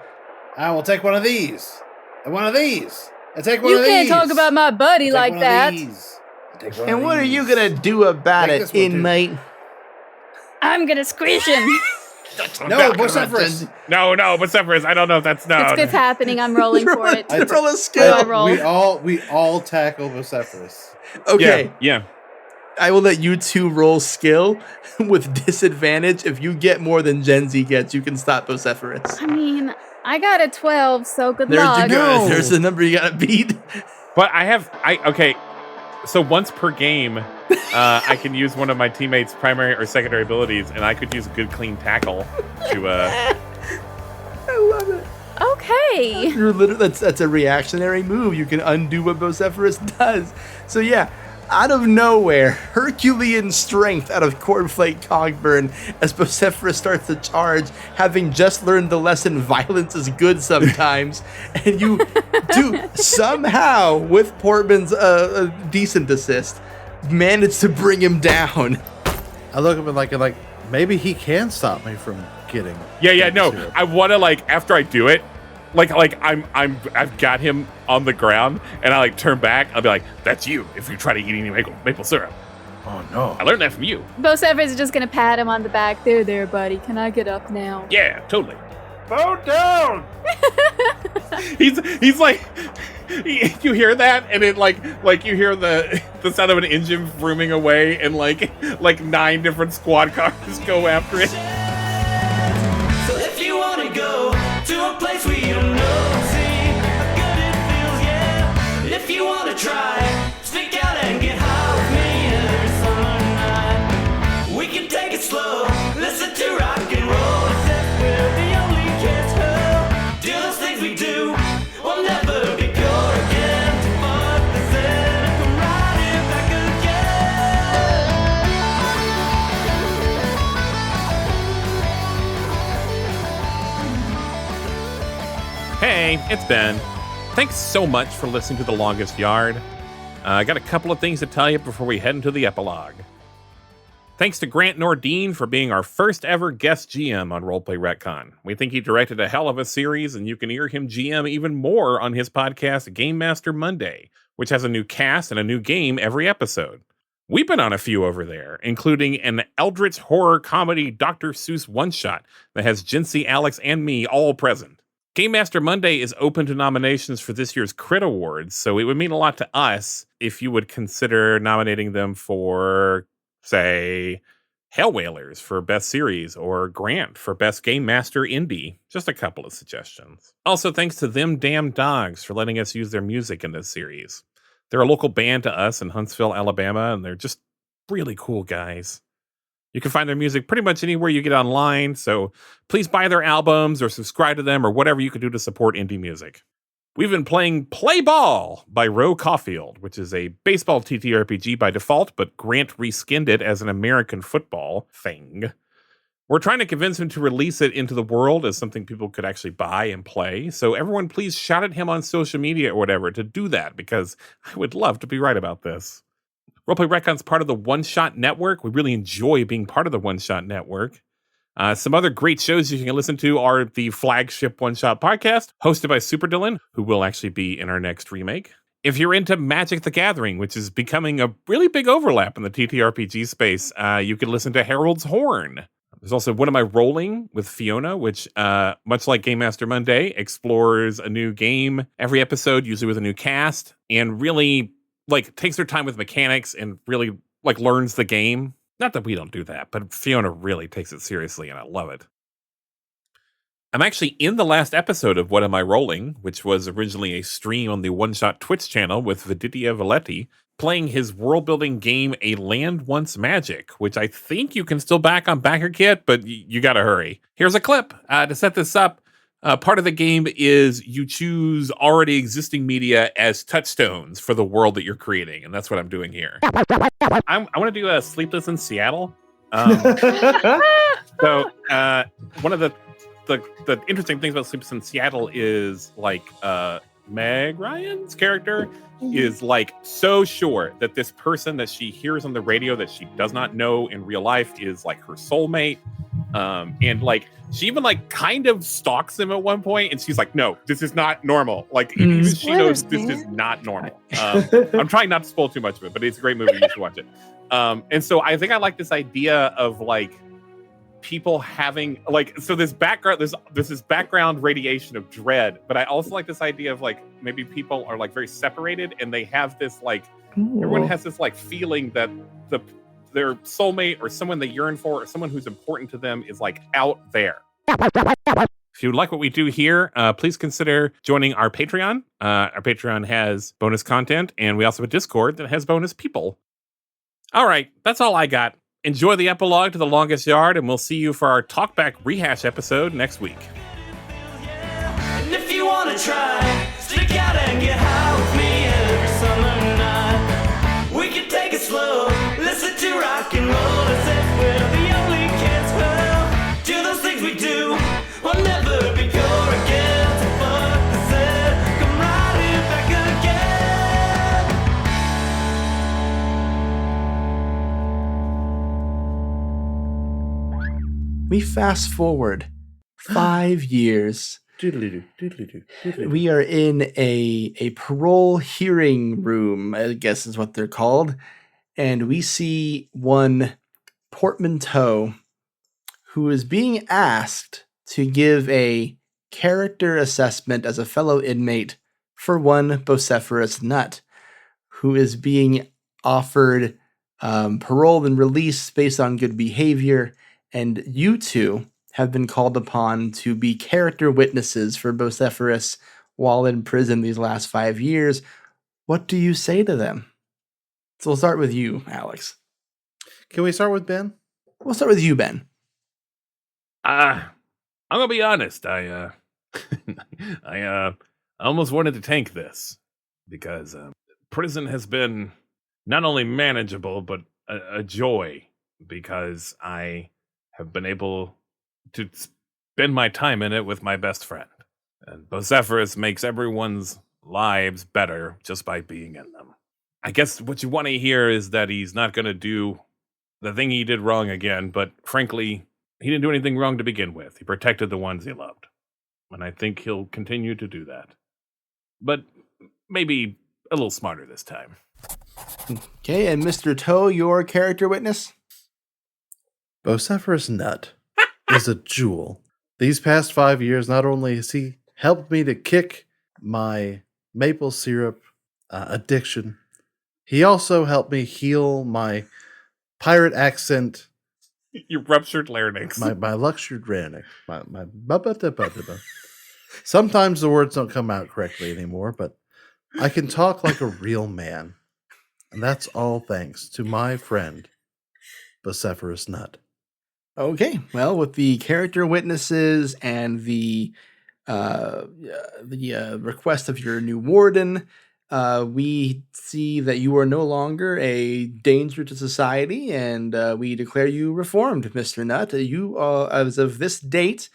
I will take one of these. And one of these. I take one You of these. can't talk about my buddy Take like one of that. these. I take one And of what are you these. going to do about Take it, this one, too. inmate? I'm gonna squish him. No, Bocepherous. No, Bocepherous. I don't know if that's no. It's happening. I'm rolling for it. Roll a Oh, skill. I roll. We all tackle Bocepherous. Okay. Yeah. I will let you two roll skill with disadvantage. If you get more than Gen Z gets, you can stop Bocepherous. I mean, I got a 12, so good There's luck. There's the number you gotta beat. But okay. So once per game, I can use one of my teammates' primary or secondary abilities, and I could use a good clean tackle to. I love it. Okay. You're literally that's a reactionary move. You can undo what Bocepherous does. So yeah, out of nowhere, Herculean strength out of Cornflake Cogburn as Bocepherous starts to charge, having just learned the lesson violence is good sometimes, and you do somehow, with Portman's decent assist, manage to bring him down. I look at him like maybe he can stop me from getting. No. to it. I want to after I do it, I've got him on the ground, and I turn back. I'll be like, "That's you." If you try to eat any maple syrup, Oh no! I learned that from you. Bocepherous is just gonna pat him on the back. There, buddy. Can I get up now? Yeah, totally. Bow down. He's like, you hear that, and it like you hear the sound of an engine vrooming away, and like 9 different squad cars go after it. So if you wanna go to a place where you don't know, see how good it feels, yeah. If you wanna try, sneak out and get high with me every summer night. We can take it slow, listen to rock and roll, except we're the only kids who do those things we do. We'll never be pure again. Fuck the sin and come riding back again. Hey, it's Ben. Thanks so much for listening to The Longest Yard. I got a couple of things to tell you before we head into the epilogue. Thanks to Grant Nordine for being our first ever guest GM on Roleplay Retcon. We think he directed a hell of a series, and you can hear him GM even more on his podcast, Game Master Monday, which has a new cast and a new game every episode. We've been on a few over there, including an eldritch horror comedy Dr. Seuss one-shot that has Jinsey, Alex, and me all present. Game Master Monday is open to nominations for this year's Crit Awards, so it would mean a lot to us if you would consider nominating them for, say, Hell Whalers for Best Series or Grant for Best Game Master Indie. Just a couple of suggestions. Also, thanks to Them Damn Dogs for letting us use their music in this series. They're a local band to us in Huntsville, Alabama, and they're just really cool guys. You can find their music pretty much anywhere you get online, so please buy their albums or subscribe to them or whatever you can do to support indie music. We've been playing Play Ball by Caufield, which is a baseball TTRPG by default, but Grant reskinned it as an American football thing. We're trying to convince him to release it into the world as something people could actually buy and play, so everyone please shout at him on social media or whatever to do that, because I would love to be right about this. Roleplay Retcon's part of the One Shot Network. We really enjoy being part of the One Shot Network. Some other great shows you can listen to are the flagship One Shot podcast, hosted by Super Dylan, who will actually be in our next remake. If you're into Magic the Gathering, which is becoming a really big overlap in the TTRPG space, you can listen to Harold's Horn. There's also What Am I Rolling with Fiona, which, much like Game Master Monday, explores a new game every episode, usually with a new cast, and really takes their time with mechanics and really learns the game. Not that we don't do that, but Fiona really takes it seriously, and I love it. I'm actually in the last episode of What Am I Rolling, which was originally a stream on the One Shot Twitch channel with Viditya Valetti, playing his world-building game A Land Once Magic, which I think you can still back on BackerKit, but you gotta hurry. Here's a clip to set this up. Part of the game is you choose already existing media as touchstones for the world that you're creating, and that's what I'm doing here. I want to do a Sleepless in Seattle. So one of the interesting things about Sleepless in Seattle is like Meg Ryan's character is like so sure that this person that she hears on the radio that she does not know in real life is like her soulmate. And like she even like kind of stalks him at one point, and she's like, "No, this is not normal." Like even she knows this is not normal. I'm trying not to spoil too much of it, but it's a great movie. You should watch it. And so I think I like this idea of like people having like this background. There's this background radiation of dread, but I also like this idea of like maybe people are like very separated, and they have this like everyone has this like feeling that their soulmate or someone they yearn for or someone who's important to them is like out there. If you like what we do here, please consider joining our Patreon. Our Patreon has bonus content, and we also have a Discord that has bonus people. All right, that's all I got. Enjoy the epilogue to The Longest Yard, and we'll see you for our Talkback Rehash episode next week. And if you wanna try, stick out and get high with me every summer night. We can take it slow, listen to rock and roll as if we're the only kids. Well, do those things we do, we'll never be pure again. So fuck the set, come right here back again. We fast forward 5 years. We are in a parole hearing room, I guess is what they're called. And we see one Portman, who is being asked to give a character assessment as a fellow inmate for one Bocepherous Nut, who is being offered parole and release based on good behavior. And you two have been called upon to be character witnesses for Bocepherous while in prison these last 5 years. What do you say to them? So we'll start with you, Alex. Can we start with Ben? We'll start with you, Ben. I'm gonna be honest. I almost wanted to tank this because prison has been not only manageable but a joy because I have been able to spend my time in it with my best friend. And Bocepherous makes everyone's lives better just by being in them. I guess what you want to hear is that he's not going to do the thing he did wrong again, but frankly, he didn't do anything wrong to begin with. He protected the ones he loved. And I think he'll continue to do that. But maybe a little smarter this time. Okay, and Mr. Toe, your character witness? Bocepherous Nut is a jewel. These past 5 years, not only has he helped me to kick my maple syrup addiction, he also helped me heal my pirate accent. Your ruptured larynx. My luxured larynx. Sometimes the words don't come out correctly anymore, but I can talk like a real man. And that's all thanks to my friend, Bocepherous Nut. Okay, well, with the character witnesses and the request of your new warden, we see that you are no longer a danger to society, and we declare you reformed, Mr. Nut. You, as of this date,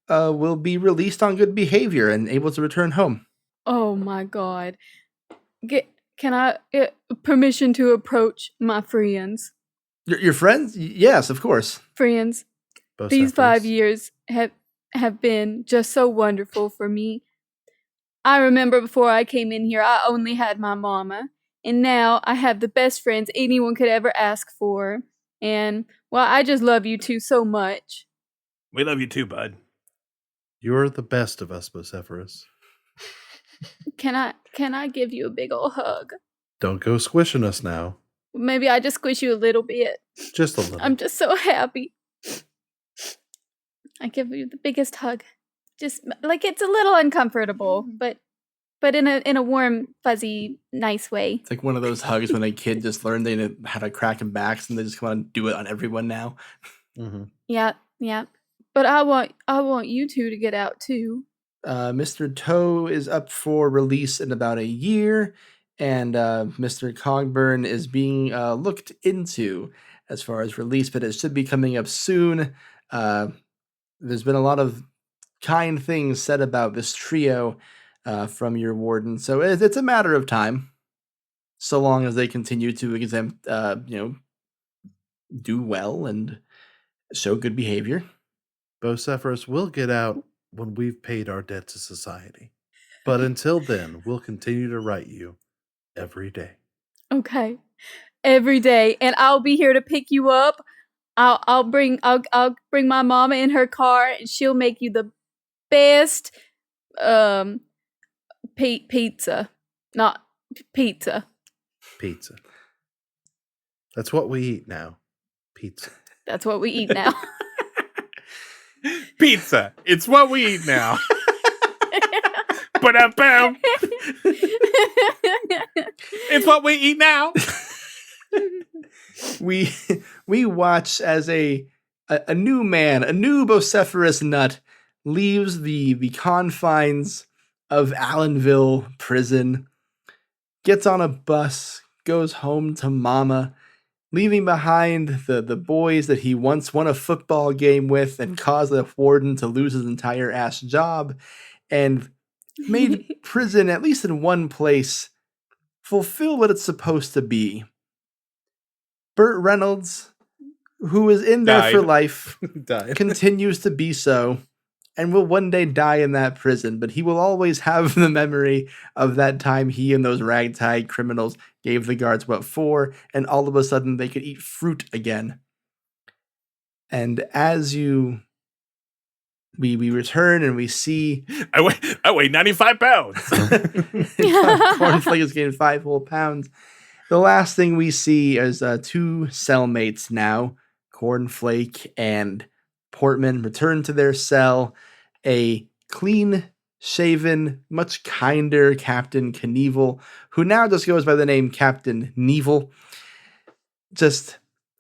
will be released on good behavior and able to return home. Oh my god. Can I permission to approach my friends? Your friends? Yes, of course. Friends, these 5 years have been just so wonderful for me. I remember before I came in here, I only had my mama, and now I have the best friends anyone could ever ask for. And, well, I just love you two so much. We love you too, bud. You're the best of us, Bocepherous. Can I give you a big old hug? Don't go squishing us now. Maybe I just squish you a little bit. Just a little. I'm just so happy. I give you the biggest hug. Just like it's a little uncomfortable, but in a warm, fuzzy, nice way. It's like one of those hugs when a kid just learned they know how to crack in backs and they just want to do it on everyone now. Mm-hmm. Yeah. But I want you two to get out too. Mr. Toe is up for release in about a year, and Mr. Cogburn is being looked into as far as release, but it should be coming up soon. There's been a lot of kind things said about this trio from your warden, so it's a matter of time, so long as they continue to do well and show good behavior. Bocepherous will get out when we've paid our debt to society. But until then, we'll continue to write you every day. Okay. Every day. And I'll be here to pick you up. I'll bring my mama in her car and she'll make you the best pizza. Not pizza. Pizza. That's what we eat now. Pizza. That's what we eat now. Pizza. It's what we eat now. Ba-da-bam. It's what we eat now. We watch as a new man, a new Bocepherous nut, leaves the confines of Allenville prison, gets on a bus, goes home to mama, leaving behind the boys that he once won a football game with and caused the warden to lose his entire ass job, and made prison, at least in one place, fulfill what it's supposed to be. Burt Reynolds, who is in there for life, continues to be so, and will one day die in that prison, but he will always have the memory of that time he and those ragtag criminals gave the guards what for, and all of a sudden they could eat fruit again. And as we return and we see... I weigh 95 pounds. Cornflake is getting 5 whole pounds. The last thing we see is 2 cellmates now, Cornflake and Portman, return to their cell. A clean-shaven, much kinder Captain Knievel, who now just goes by the name Captain Knievel, just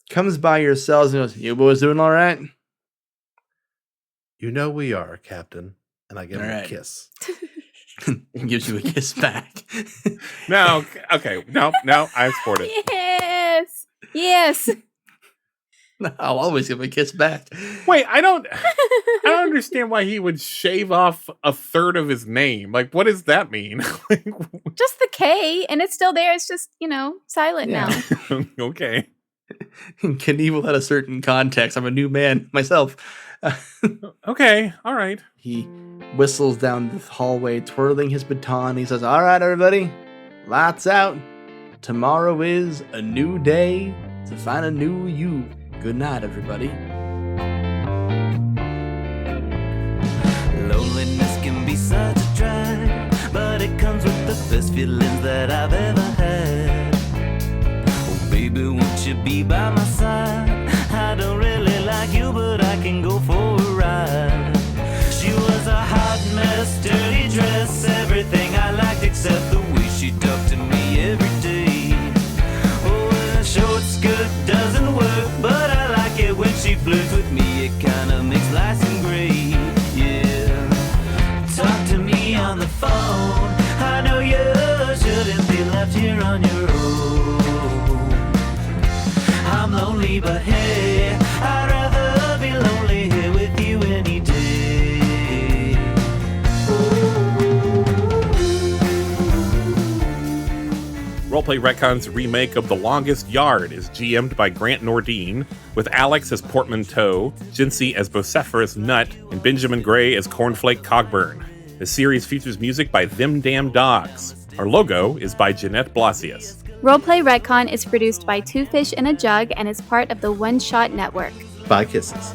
comes by your cells and goes, "You boys doing all right?" You know we are, Captain. And I give him right. a kiss. And gives you a kiss back. No, okay. No, I support it. Yes. I'll always give a kiss back. Wait, I don't understand why he would shave off a third of his name. Like, what does that mean? Just the K, and it's still there. It's just, silent now. Okay. Knievel had a certain context. I'm a new man myself. Okay, all right. He whistles down the hallway, twirling his baton. He says, "All right, everybody, lights out. Tomorrow is a new day to find a new you. Good night, everybody." Loneliness can be such a drag, but it comes with the best feelings that I've ever had. Oh, baby, won't you be by my side? I don't really like you, but I can go for a ride. She was a hot mess, dirty dress, everything I liked except the way she talked to me every day. Oh, a short skirt doesn't work, but I like it when she flirts with me. It kinda makes life seem great, yeah. Talk to me on the phone. I know you shouldn't be left here on your own. I'm lonely, but hey, I'd rather be lonely here with you any day. Roleplay Retcon's remake of The Longest Yard is GM'd by Grant Nordine, with Alex as Portman Toe, Jinsey as Bocepherous Nut, and Benjamin Gray as Cornflake Cogburn. The series features music by Them Damn Dogs. Our logo is by Jeanette Blasius. Roleplay Retcon is produced by Two Fish in a Jug and is part of the One Shot Network. Bye, kisses.